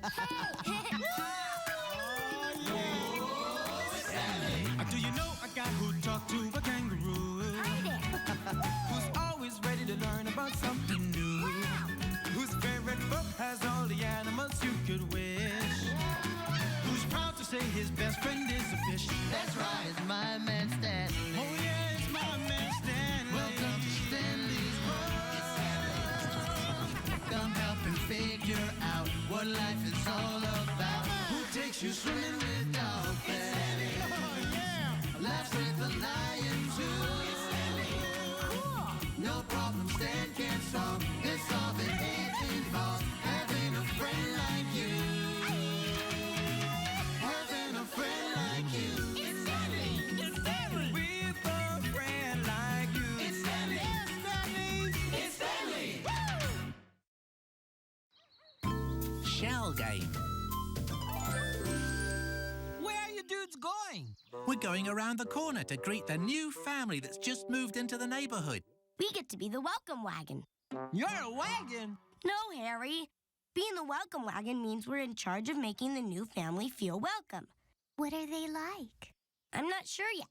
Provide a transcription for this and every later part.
Do you know a guy who talked to a kangaroo? Hi there. Who's always ready to learn about something new? Wow. Whose favorite book has all the animals you could wish? Who's proud to say his best friend is a fish? That's right, it's my man Stanley. Oh yeah, it's my man Stanley. Welcome to Stanley's World. Come help him figure out what life is all about. Who takes you swimming with dolphins? Oh yeah. Laughs with a lion too. Cool. No problem Stan can't solve. He'll solve it if it involves having a friend like you. Having a friend like you. It's Stanley. It's Stanley. With a friend like you. It's Stanley. It's Stanley. It's Stanley. Shell game. Where are you dudes going? We're going around the corner to greet the new family that's just moved into the neighborhood. We get to be the welcome wagon. You're a wagon. No, Harry. Being the welcome wagon means we're in charge of making the new family feel welcome. What are they like? I'm not sure yet,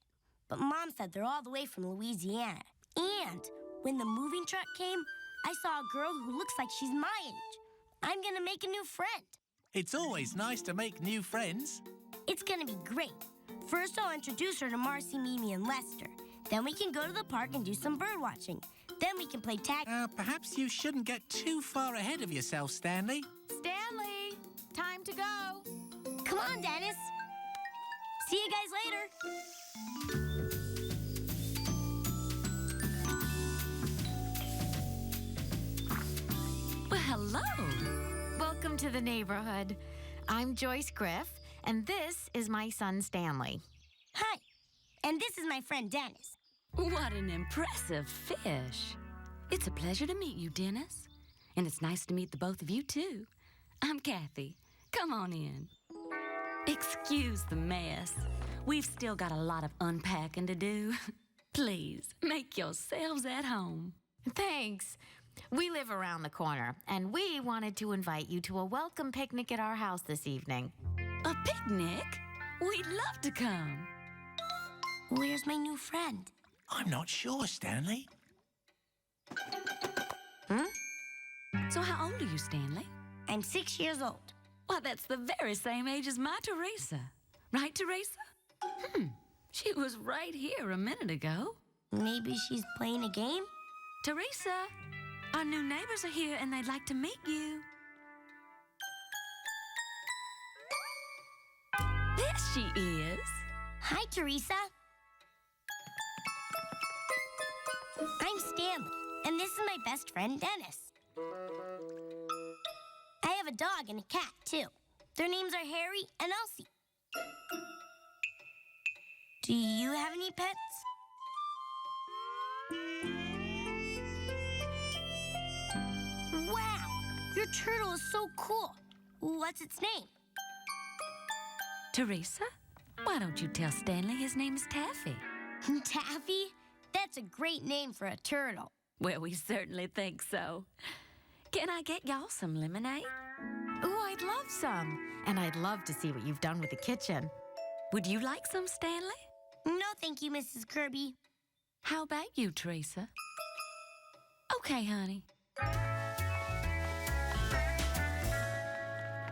but Mom said they're all the way from Louisiana. And when the moving truck came, I saw a girl who looks like she's my age. I'm gonna make a new friend. It's always nice to make new friends. It's gonna be great. First, I'll introduce her to Marcy, Mimi, and Lester. Then we can go to the park and do some bird watching. Then we can play tag. Perhaps you shouldn't get too far ahead of yourself, Stanley. Stanley, time to go. Come on, Dennis. See you guys later. Well, hello. Welcome to the neighborhood. I'm Joyce Griff, and this is my son, Stanley. Hi. And this is my friend Dennis. What an impressive fish. It's a pleasure to meet you, Dennis. And it's nice to meet the both of you, too. I'm Kathy. Come on in. Excuse the mess. We've still got a lot of unpacking to do. Please, make yourselves at home. Thanks. We live around the corner, and we wanted to invite you to a welcome picnic at our house this evening. A picnic? We'd love to come. Where's my new friend? I'm not sure, Stanley. So how old are you, Stanley? I'm 6 years old. Well, that's the very same age as my Teresa. Right, Teresa? She was right here a minute ago. Maybe she's playing a game? Teresa, our new neighbors are here and they'd like to meet you. There she is. Hi, Teresa. I'm Stanley, and this is my best friend, Dennis. I have a dog and a cat, too. Their names are Harry and Elsie. Do you have any pets? Wow, your turtle is so cool. What's its name? Teresa, why don't you tell Stanley his name is Taffy? Taffy? That's a great name for a turtle. Well, we certainly think so. Can I get y'all some lemonade? Oh, I'd love some. And I'd love to see what you've done with the kitchen. Would you like some, Stanley? No, thank you, Mrs. Kirby. How about you, Teresa? Okay, honey.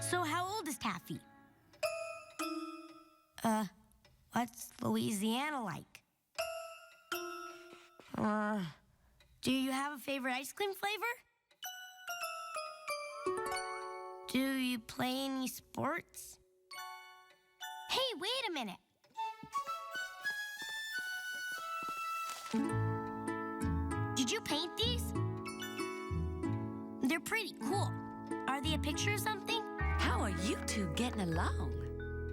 So how old is Taffy? What's Louisiana like? Do you have a favorite ice cream flavor? Do you play any sports? Hey, wait a minute. Did you paint these? They're pretty cool. Are they a picture of something? How are you two getting along?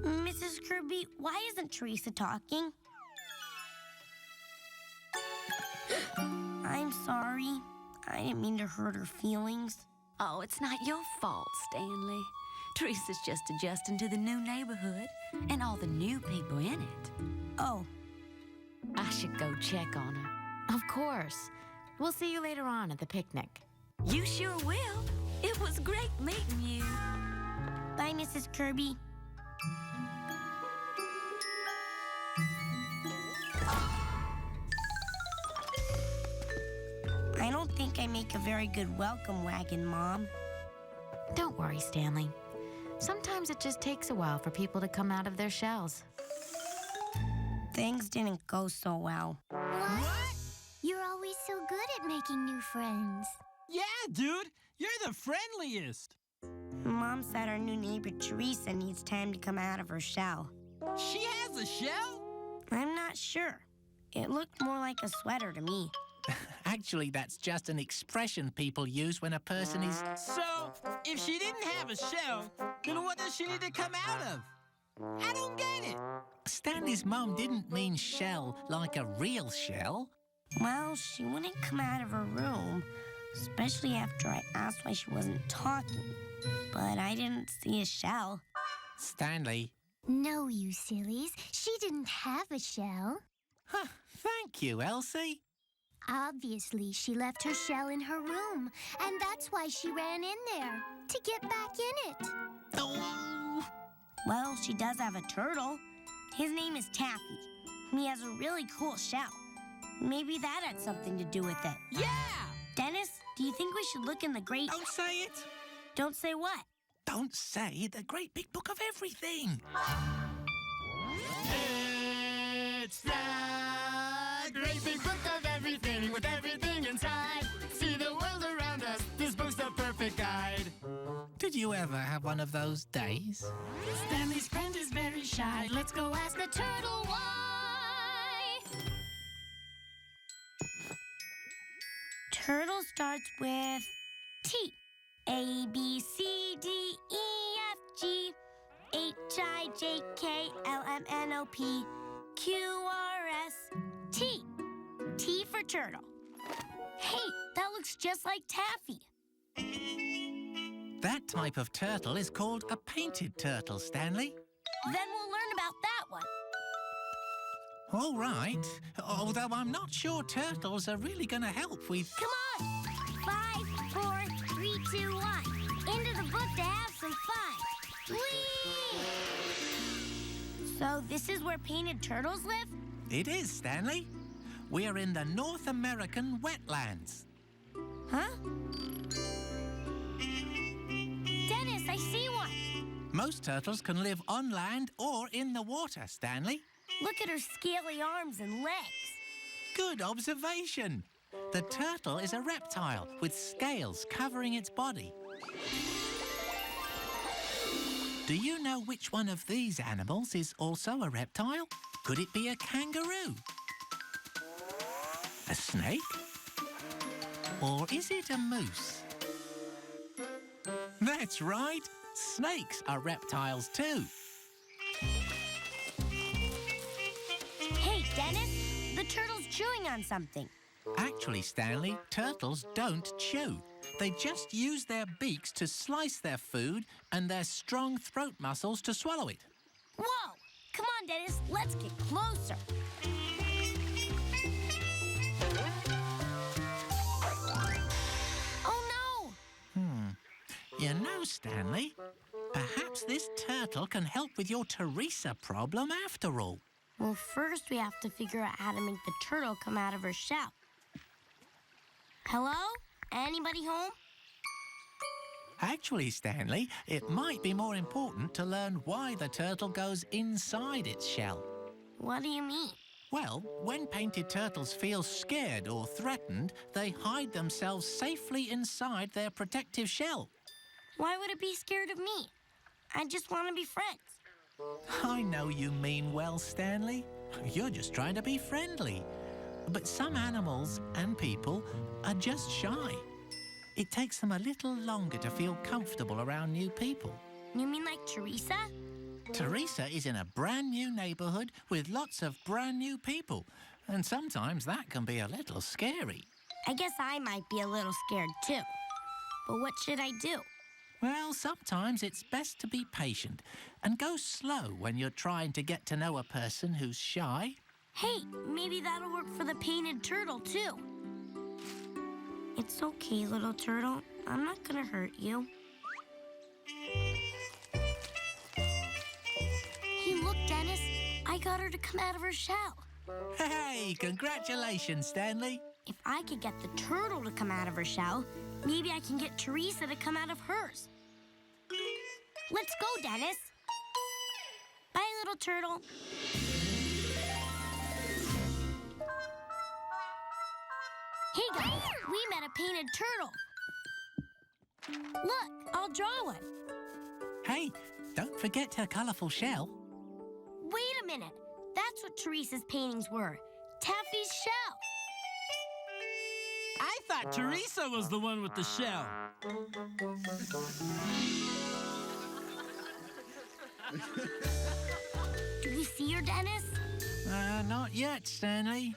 Mrs. Kirby, why isn't Teresa talking? I'm sorry. I didn't mean to hurt her feelings. Oh, it's not your fault, Stanley. Teresa's just adjusting to the new neighborhood and all the new people in it. Oh, I should go check on her. Of course. We'll see you later on at the picnic. You sure will. It was great meeting you. Bye, Mrs. Kirby. I don't think I make a very good welcome wagon, Mom. Don't worry, Stanley. Sometimes it just takes a while for people to come out of their shells. Things didn't go so well. What? You're always so good at making new friends. Yeah, dude, you're the friendliest. Mom said our new neighbor Teresa needs time to come out of her shell. She has a shell? I'm not sure. It looked more like a sweater to me. Actually, that's just an expression people use when a person is... So, if she didn't have a shell, then what does she need to come out of? I don't get it. Stanley's mom didn't mean shell like a real shell. Well, she wouldn't come out of her room, especially after I asked why she wasn't talking. But I didn't see a shell. Stanley. No, you sillies. She didn't have a shell. Huh, thank you, Elsie. Obviously, she left her shell in her room, and that's why she ran in there, to get back in it. Oh. Well, she does have a turtle. His name is Taffy. He has a really cool shell. Maybe that had something to do with it. Yeah! Dennis, do you think we should look in the great... Don't say it. Don't say what? Don't say the great big book of everything. It's the great big book of everything with everything inside. See the world around us, this book's the perfect guide. Did you ever have one of those days? Stanley's friend is very shy. Let's go ask the turtle why. Turtle starts with T. A, B, C, D, E, F, G, H, I, J, K, L, M, N, O, P, Q, R, S, T. T for turtle. Hey, that looks just like Taffy. That type of turtle is called a painted turtle, Stanley. Then we'll learn about that one. All right, although I'm not sure turtles are really going to help with... Come on. 5, 4, 3, 2, 1. Into the book to have some fun. Whee! So this is where painted turtles live? It is, Stanley. We are in the North American wetlands. Huh? Dennis, I see one. Most turtles can live on land or in the water, Stanley. Look at her scaly arms and legs. Good observation. The turtle is a reptile with scales covering its body. Do you know which one of these animals is also a reptile? Could it be a kangaroo? A snake? Or is it a moose? That's right. Snakes are reptiles too. Hey, Dennis, the turtle's chewing on something. Actually, Stanley, turtles don't chew. They just use their beaks to slice their food and their strong throat muscles to swallow it. Whoa! Come on, Dennis, let's get closer. Oh, no! You know, Stanley, perhaps this turtle can help with your Teresa problem after all. Well, first we have to figure out how to make the turtle come out of her shell. Hello? Anybody home? Actually, Stanley, it might be more important to learn why the turtle goes inside its shell. What do you mean? Well, when painted turtles feel scared or threatened, they hide themselves safely inside their protective shell. Why would it be scared of me? I just want to be friends. I know you mean well, Stanley. You're just trying to be friendly. But some animals and people are just shy. It takes them a little longer to feel comfortable around new people. You mean like Teresa? Teresa is in a brand new neighborhood with lots of brand new people. And sometimes that can be a little scary. I guess I might be a little scared too. But what should I do? Well, sometimes it's best to be patient and go slow when you're trying to get to know a person who's shy. Hey, maybe that'll work for the painted turtle too. It's okay, little turtle. I'm not gonna hurt you. got her to come out of her shell. Hey, congratulations, Stanley. If I could get the turtle to come out of her shell, maybe I can get Teresa to come out of hers. Let's go, Dennis. Bye, little turtle. Hey, guys, we met a painted turtle. Look, I'll draw one. Hey, don't forget her colourful shell. Wait a minute. That's what Teresa's paintings were. Taffy's shell. I thought Teresa was the one with the shell. Do we see her, Dennis? Not yet, Stanley.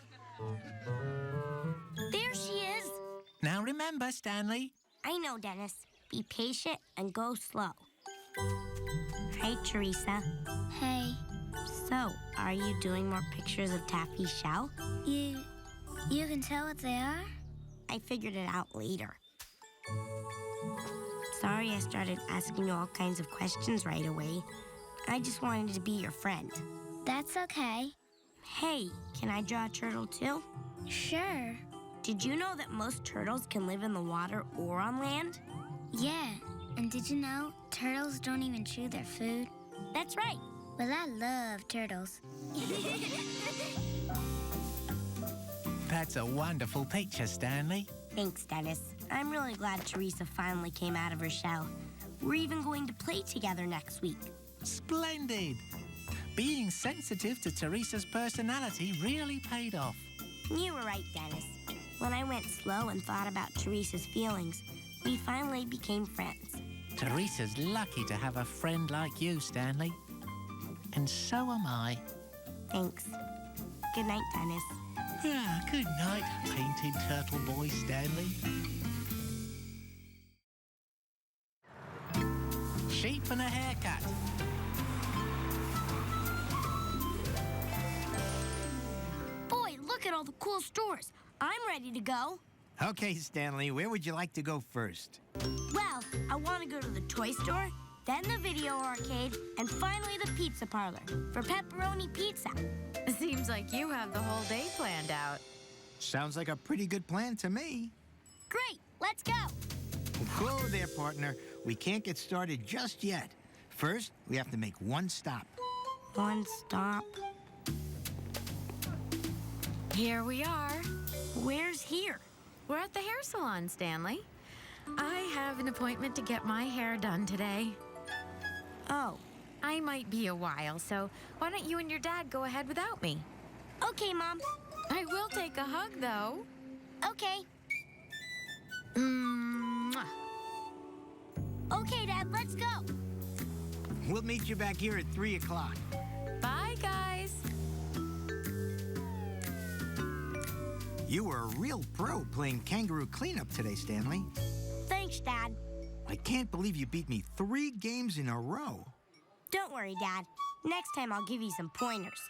There she is. Now remember, Stanley. I know, Dennis. Be patient and go slow. Hi, Teresa. Hey, So, are you doing more pictures of Taffy's shell? you can tell what they are? I figured it out later. Sorry I started asking you all kinds of questions right away. I just wanted to be your friend. That's okay. Hey, can I draw a turtle too? Sure. Did you know that most turtles can live in the water or on land? Yeah. And did you know turtles don't even chew their food? That's right. Well, I love turtles. That's a wonderful picture, Stanley. Thanks, Dennis. I'm really glad Teresa finally came out of her shell. We're even going to play together next week. Splendid. Being sensitive to Teresa's personality really paid off. You were right, Dennis. When I went slow and thought about Teresa's feelings, we finally became friends. Teresa's lucky to have a friend like you, Stanley. And so am I. Thanks. Good night, Dennis. Good night, painted turtle boy Stanley. Sheep and a haircut. Boy, look at all the cool stores. I'm ready to go. Okay, Stanley, where would you like to go first? Well, I want to go to the toy store, then the video arcade, and finally the pizza parlor for pepperoni pizza. Seems like you have the whole day planned out. Sounds like a pretty good plan to me. Great, let's go. Whoa there, partner. We can't get started just yet. First, we have to make one stop. One stop. Here we are. Where's here? We're at the hair salon, Stanley. I have an appointment to get my hair done today. Oh, I might be a while, so why don't you and your dad go ahead without me? okay, Mom. I will take a hug, though. Okay. Mwah. Okay, Dad, let's go. We'll meet you back here at 3 o'clock. Bye, guys. You were a real pro playing kangaroo cleanup today, Stanley. Thanks, Dad. I can't believe you beat me 3 games in a row. Don't worry, Dad. Next time I'll give you some pointers.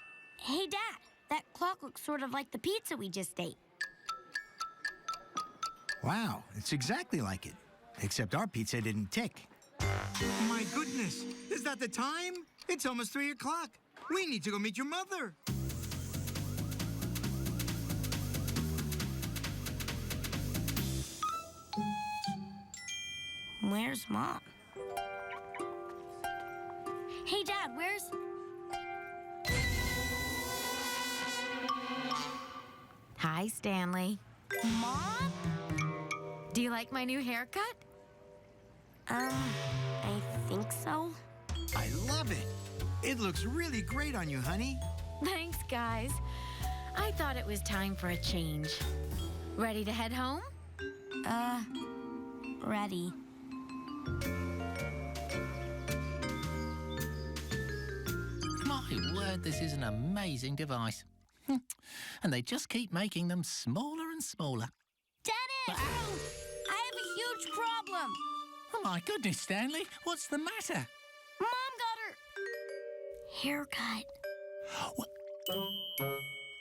Hey, Dad, that clock looks sort of like the pizza we just ate. Wow, it's exactly like it. Except our pizza didn't tick. My goodness, is that the time? It's almost 3 o'clock. We need to go meet your mother. Where's Mom? Hey, Dad, where's... Hi, Stanley. Mom? Do you like my new haircut? I think so. I love it. It looks really great on you, honey. Thanks, guys. I thought it was time for a change. Ready to head home? Ready. My word, this is an amazing device. And they just keep making them smaller and smaller. Dennis! I have a huge problem. Oh, my goodness, Stanley, what's the matter? Mom got her haircut.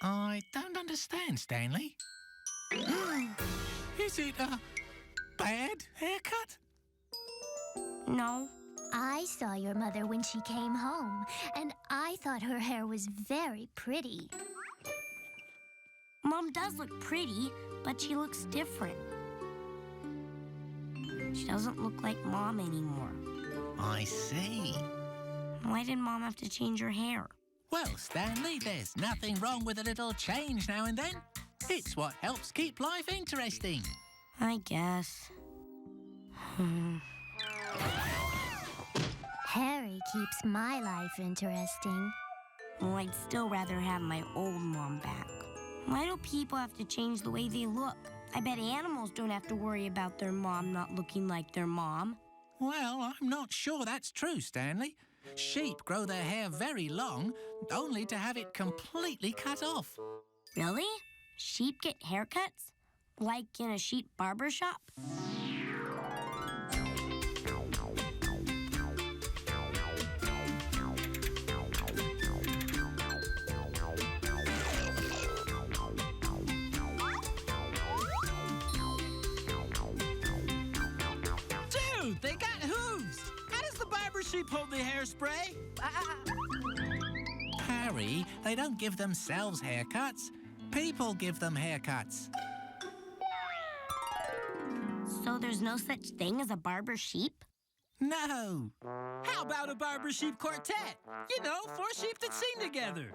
I don't understand, Stanley. Is it a bad haircut? No, I saw your mother when she came home, and I thought her hair was very pretty. Mom does look pretty, but she looks different. She doesn't look like Mom anymore. I see. Why did Mom have to change her hair? Well, Stanley, there's nothing wrong with a little change now and then. It's what helps keep life interesting. I guess. Harry keeps my life interesting. Well, I'd still rather have my old Mom back. Why do people have to change the way they look? I bet animals don't have to worry about their mom not looking like their mom. Well, I'm not sure that's true, Stanley. Sheep grow their hair very long, only to have it completely cut off. Really? Sheep get haircuts? Like in a sheep barber shop? Dude, they got hooves! How does the barber sheep hold the hairspray? Harry, they don't give themselves haircuts. People give them haircuts. So there's no such thing as a barber sheep? No. How about a barber sheep quartet? You know, 4 sheep that sing together.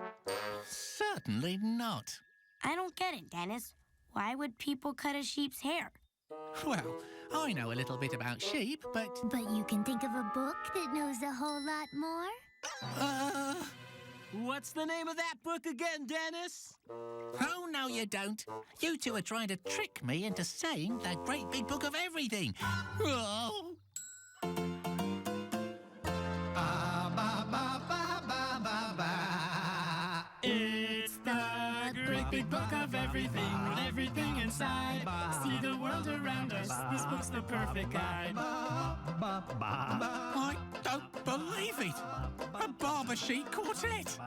Certainly not. I don't get it, Dennis. Why would people cut a sheep's hair? Well, I know a little bit about sheep, but... But you can think of a book that knows a whole lot more? What's the name of that book again, Dennis? Oh, no, you don't. You two are trying to trick me into saying the great big book of everything. Oh. It's the great big book of everything, with everything inside. See the world around us, this book's the perfect guide. I don't believe it. A barber sheep quartet.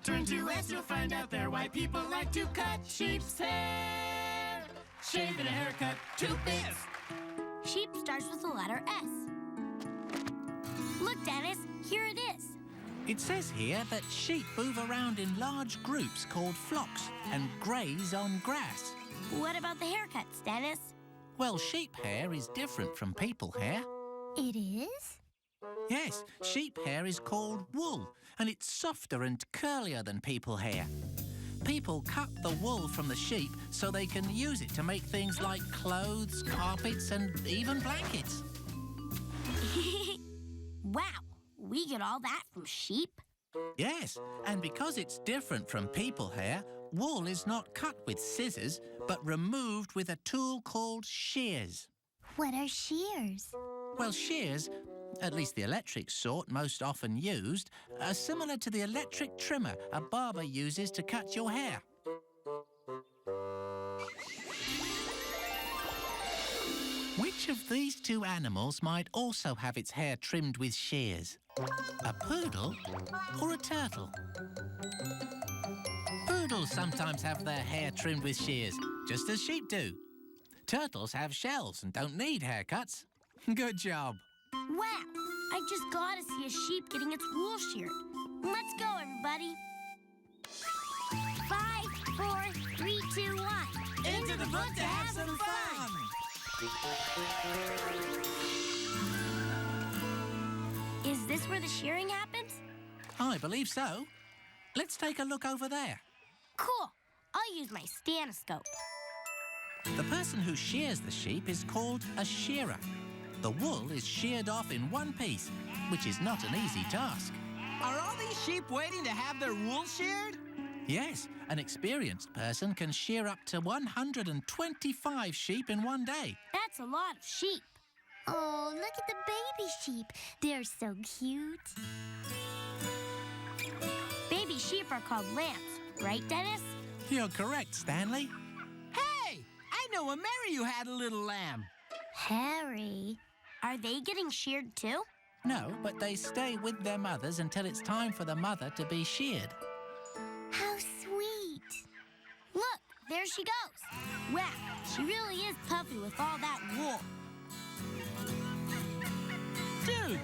Turn to S, you'll find out there why people like to cut sheep's hair. Shave and a haircut, 2 bits. Sheep starts with the letter S. Look, Dennis, here it is. It says here that sheep move around in large groups called flocks and graze on grass. What about the haircuts, Dennis? Well, sheep hair is different from people hair. It is? Yes, sheep hair is called wool, and it's softer and curlier than people hair. People cut the wool from the sheep so they can use it to make things like clothes, carpets, and even blankets. Wow, we get all that from sheep? Yes, and because it's different from people hair, wool is not cut with scissors, but removed with a tool called shears. What are shears? Well, shears, at least the electric sort most often used, are similar to the electric trimmer a barber uses to cut your hair. Which of these 2 animals might also have its hair trimmed with shears? A poodle or a turtle? Poodles sometimes have their hair trimmed with shears, just as sheep do. Turtles have shells and don't need haircuts. Good job. Wow, I just gotta see a sheep getting its wool sheared. Let's go, everybody. 5, 4, 3, 2, 1. Into the book to have some fun! Is this where the shearing happens? I believe so. Let's take a look over there. Cool. I'll use my stethoscope. The person who shears the sheep is called a shearer. The wool is sheared off in one piece, which is not an easy task. Are all these sheep waiting to have their wool sheared? Yes, an experienced person can shear up to 125 sheep in one day. That's a lot of sheep. Oh, look at the baby sheep. They're so cute. Baby sheep are called lambs, right, Dennis? You're correct, Stanley. Hey, I know a Mary who had a little lamb. Harry. Are they getting sheared too? No, but they stay with their mothers until it's time for the mother to be sheared. How sweet. Look, there she goes. Wow, she really is puffy with all that wool. Dude,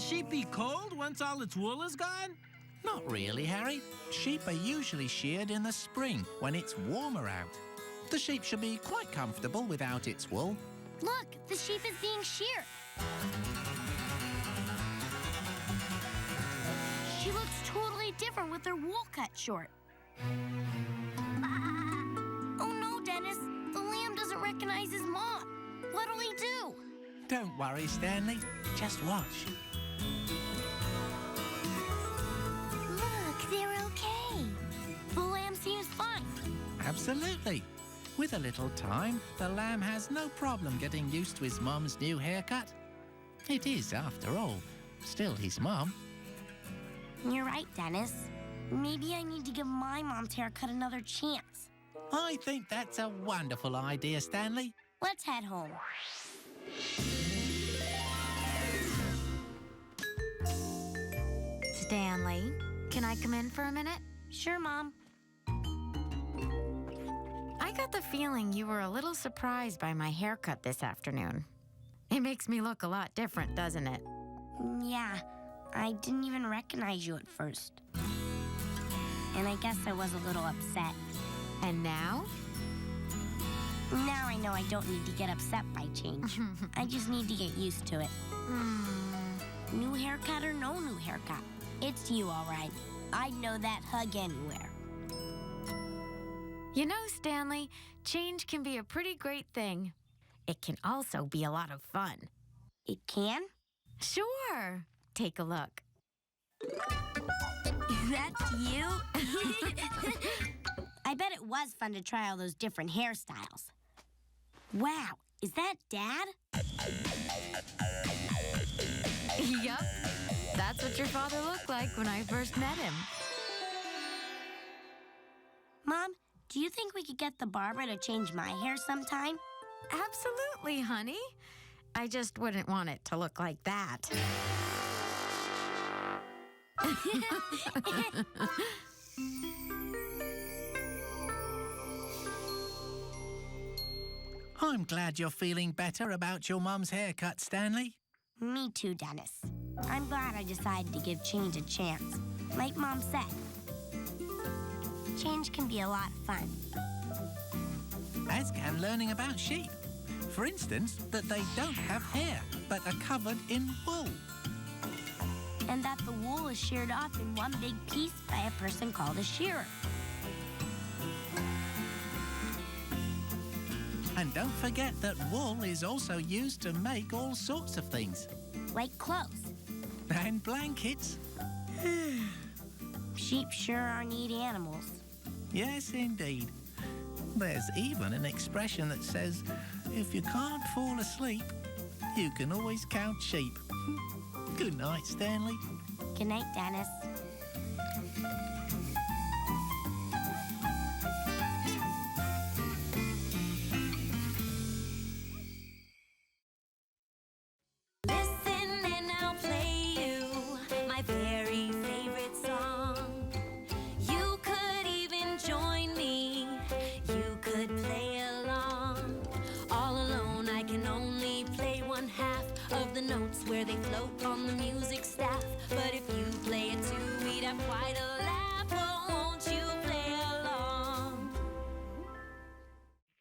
sheep be cold once all its wool is gone? Not really, Harry. Sheep are usually sheared in the spring when it's warmer out. The sheep should be quite comfortable without its wool. Look, the sheep is being sheared. She looks totally different with her wool cut short. Oh no, Dennis. The lamb doesn't recognize his mom. What'll he do? Don't worry, Stanley. Just watch. Look, they're okay. The lamb seems fine. Absolutely. With a little time, the lamb has no problem getting used to his mum's new haircut. It is, after all, still his mum. You're right, Dennis. Maybe I need to give my mom's haircut another chance. I think that's a wonderful idea, Stanley. Let's head home. Stanley, can I come in for a minute? Sure, Mom. I got the feeling you were a little surprised by my haircut this afternoon. It makes me look a lot different, doesn't it? Yeah, I didn't even recognize you at first. And I guess I was a little upset. And now? Now I know I don't need to get upset by change. I just need to get used to it. New haircut or no new haircut, it's you, all right. I'd know that hug anywhere. You know, Stanley, change can be a pretty great thing. It can also be a lot of fun. It can? Sure. Take a look. That's you? I bet it was fun to try all those different hairstyles. Wow, is that Dad? Yup. That's what your father looked like when I first met him. Mom, do you think we could get the barber to change my hair sometime? Absolutely, honey. I just wouldn't want it to look like that. I'm glad you're feeling better about your mum's haircut, Stanley. Me too, Dennis. I'm glad I decided to give change a chance. Like Mom said, change can be a lot of fun. As can learning about sheep. For instance, that they don't have hair, but are covered in wool. And that the wool is sheared off in one big piece by a person called a shearer. And don't forget that wool is also used to make all sorts of things. Like clothes. And blankets. Sheep sure are neat animals. Yes, indeed. There's even an expression that says, if you can't fall asleep, you can always count sheep. Good night, Stanley. Good night, Dennis. Listen and I'll play you my very favorite song. You could even join me. You could play along. All alone I can only play one half of the notes where they float on the music staff. But if you play it too, we'd have quite a laugh. Oh, won't you play along?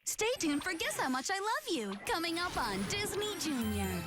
Stay tuned for Guess How Much I Love You, coming up on Disney Junior.